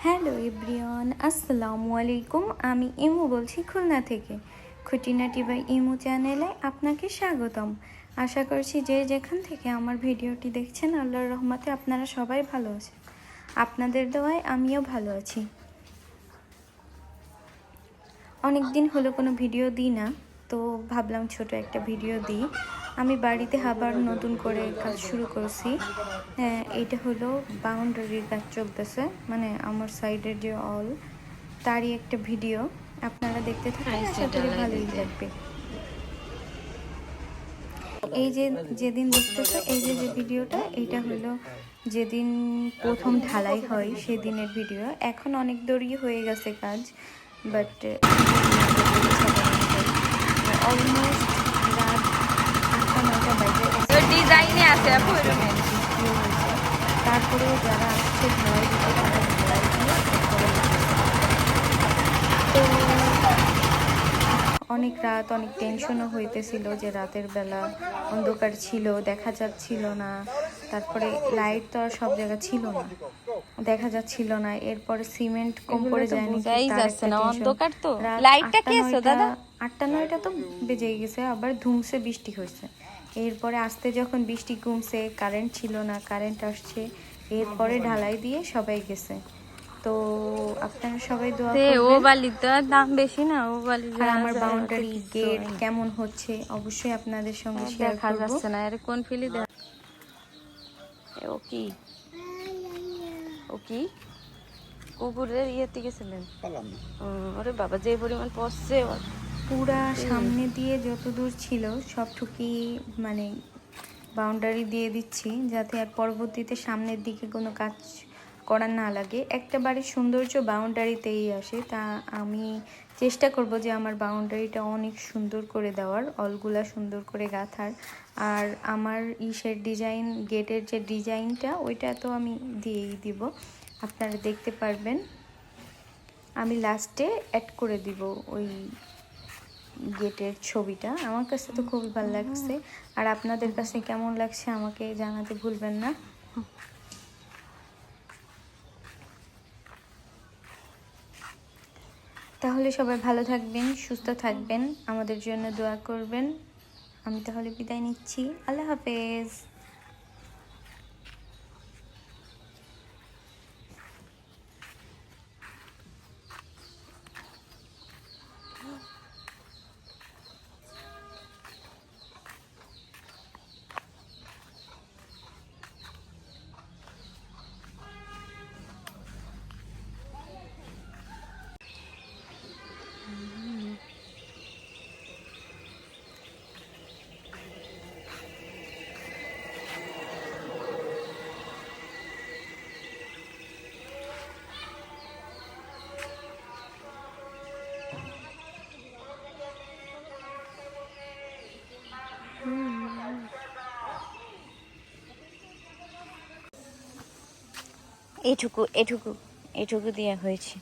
Hello everyone, আসসালামু আলাইকুম। আমি ইমু বলছি খুলনা থেকে। খুঁটিনাটি বাই ইমু চ্যানেলে আপনাকে স্বাগতম। আশা করছি যে যেখান থেকে আমার ভিডিওটি দেখছেন আল্লাহর রহমতে আপনারা সবাই ভালো আছেন। আপনাদের দোয়ায় আমিও ভালো আছি। অনেক দিন হলো কোনো ভিডিও দিই না, তো ভাবলাম ছোট একটা ভিডিও দিই। আমি বাড়িতে আবার নতুন করে কাজ শুরু করছি। এইটা হলো বাউন্ডারির কাজ চলতেছে, মানে আমার সাইডের যে অল তারই একটা ভিডিও। আপনারা দেখতে থাকেন, আশা করি ভালোই লাগবে। এই যে যেদিন দেখতেছে এই যে ভিডিওটা, এইটা হলো যেদিন প্রথম ঢালাই হয় সেদিনের ভিডিও। এখন অনেক দূরই হয়ে গেছে কাজ, বাট অলমোস্ট রাত 8টা-9টা বাজে ডিজাইনে আছে তারপরেও যারা আসছে ঢালাই দিতে তারা ঢালাই দিয়ে তো অনেক রাত, অনেক টেনশনও হইতেছিল যে রাতের বেলা অন্ধকার ছিল, দেখা যাচ্ছিল না। তারপরে লাইট তো আর সব জায়গা ছিল না, দেখা যাচ্ছিল না। এরপরে সিমেন্ট কম পড়ে যায়নি, অন্ধকার তো। লাইটটা কি আছে দাদা? 8টা-9টা তো বেজে গেছে, আবার ধুমসে বৃষ্টি হয়েছে। এরপরে আস্তে যখন বৃষ্টি কমছে, কারেন্ট ছিল না, কারেন্ট আসছে। এরপরে ঢালাই দিয়ে সবাই গেছে। তো আপনারা সবাই দোয়া করবেন। ও বালির তো দাম বেশি না, ও বালি আর আমার বাউন্ডারি গেট কেমন হচ্ছে অবশ্যই আপনাদের সঙ্গে শেয়ার করব। দেখা যাচ্ছে না এর কোন ফিলি দেখ। ও কি কুকুরের ইয়েতে গেছিলেন? আরে বাবা, যে পরিমাণ পড়ছে পুরা সামনে দিয়ে যত দূর ছিল সবটুকি মানে বাউন্ডারি দিয়ে দিচ্ছি, যাতে আর পরবর্তীতে সামনের দিকে কোনো কাজ করা না লাগে। একটা বাড়ির সৌন্দর্য বাউন্ডারিতেই আসে। তা আমি চেষ্টা করব যে আমার বাউন্ডারিটা অনেক সুন্দর করে দেওয়ার, অলগুলা সুন্দর করে গাঁথার। আর আমার ইসের ডিজাইন, গেটের যে ডিজাইনটা ওইটা তো আমি দিয়েই দিব, আপনারা দেখতে পারবেন। আমি লাস্টে অ্যাড করে দিব ওই গেটের ছবিটা। আমার কাছে তো খুবই ভালো লাগছে, আর আপনাদের কাছে কেমন লাগছে আমাকে জানাতে ভুলবেন না। তাহলে সবাই ভালো থাকবেন, সুস্থ থাকবেন, আমাদের জন্য দোয়া করবেন। আমি তাহলে বিদায় নিচ্ছি, আল্লাহ হাফেজ। এটুকু দেওয়া হয়েছে।